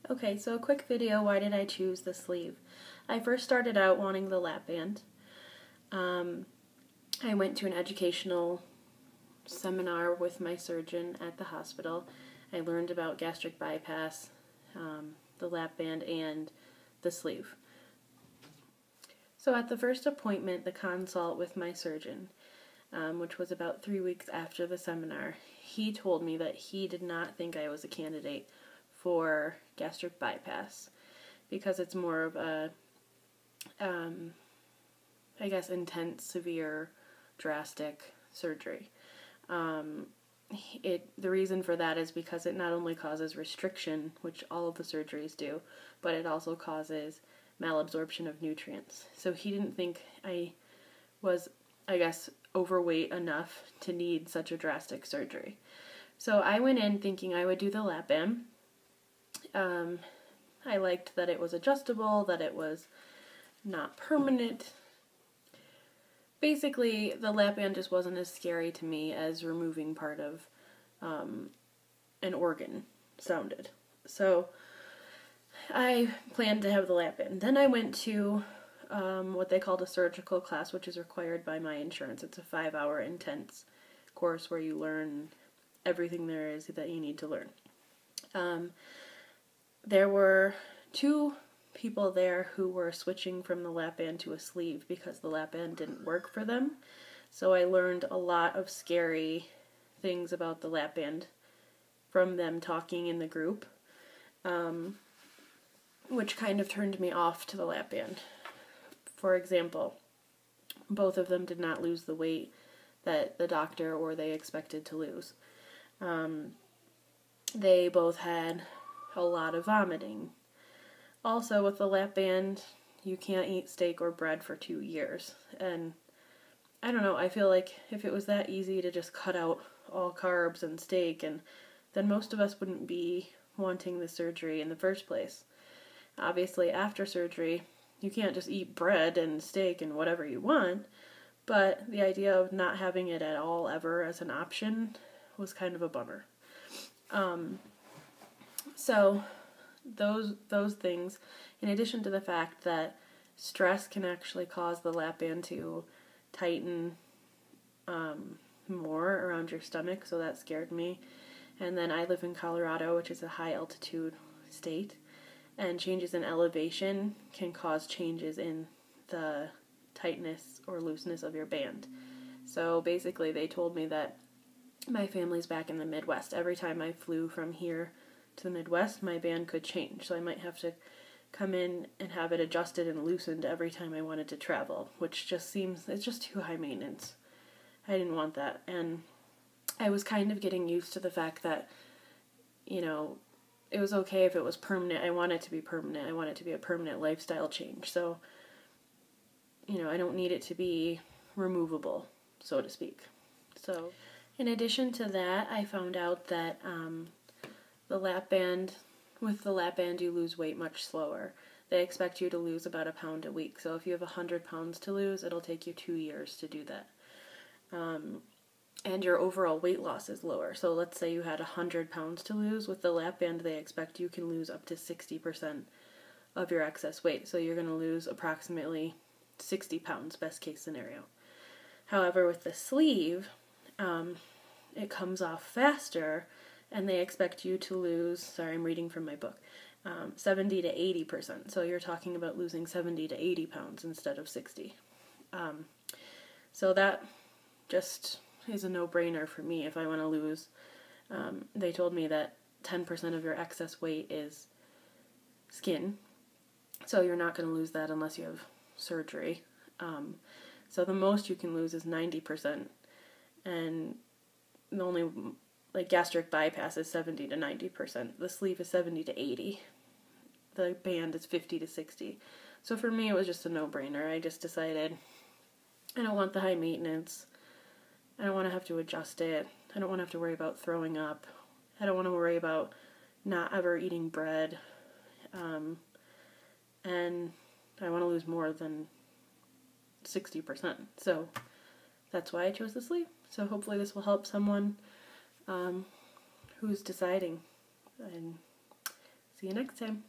Okay, so a quick video, why did I choose the sleeve? I first started out wanting the lap band. I went to an educational seminar with my surgeon at the hospital. I learned about gastric bypass, the lap band, and the sleeve. So at the first appointment, the consult with my surgeon, which was about 3 weeks after the seminar, he told me that he did not think I was a candidate for gastric bypass because it's more of a, I guess, intense, severe, drastic surgery. The reason for that is because it not only causes restriction, which all of the surgeries do, but it also causes malabsorption of nutrients. So he didn't think I was, I guess, overweight enough to need such a drastic surgery. So I went in thinking I would do the lap band. I liked that it was adjustable, that it was not permanent. Basically, the lap band just wasn't as scary to me as removing part of an organ sounded. So I planned to have the lap band. Then I went to what they called a surgical class, which is required by my insurance. It's a 5-hour intense course where you learn everything there is that you need to learn. There were 2 people there who were switching from the lap band to a sleeve because the lap band didn't work for them. So I learned a lot of scary things about the lap band from them talking in the group, which kind of turned me off to the lap band. For example, both of them did not lose the weight that the doctor or they expected to lose. They both had a lot of vomiting. Also, with the lap band, you can't eat steak or bread for 2 years. And I don't know, I feel like if it was that easy to just cut out all carbs and steak, and then most of us wouldn't be wanting the surgery in the first place. Obviously, after surgery, you can't just eat bread and steak and whatever you want, but the idea of not having it at all ever as an option was kind of a bummer. So those things, in addition to the fact that stress can actually cause the lap band to tighten more around your stomach, so that scared me. And then I live in Colorado, which is a high altitude state, and changes in elevation can cause changes in the tightness or looseness of your band. So basically they told me that my family's back in the Midwest. Every time I flew from here to the Midwest, my band could change. So I might have to come in and have it adjusted and loosened every time I wanted to travel, which just seems, it's just too high maintenance. I didn't want that. And I was kind of getting used to the fact that, you know, it was okay if it was permanent. I want it to be permanent. I want it to be a permanent lifestyle change. So, you know, I don't need it to be removable, so to speak. So, in addition to that, I found out that with the lap band, you lose weight much slower. They expect you to lose about 1 pound a week. So if you have 100 pounds to lose, it'll take you 2 years to do that. And your overall weight loss is lower. So let's say you had 100 pounds to lose. With the lap band, they expect you can lose up to 60% of your excess weight. So you're going to lose approximately 60 pounds, best case scenario. However, with the sleeve, it comes off faster, and they expect you to lose, sorry, I'm reading from my book, 70 to 80%. So you're talking about losing 70 to 80 pounds instead of 60. So that just is a no-brainer for me if I want to lose. They told me that 10% of your excess weight is skin, so you're not going to lose that unless you have surgery. So the most you can lose is 90%, and the only, like, gastric bypass is 70 to 90%. The sleeve is 70 to 80. The band is 50 to 60. So for me, it was just a no-brainer. I just decided I don't want the high maintenance. I don't want to have to adjust it. I don't want to have to worry about throwing up. I don't want to worry about not ever eating bread. And I want to lose more than 60%. So that's why I chose the sleeve. So hopefully this will help someone who's deciding. And See you next time.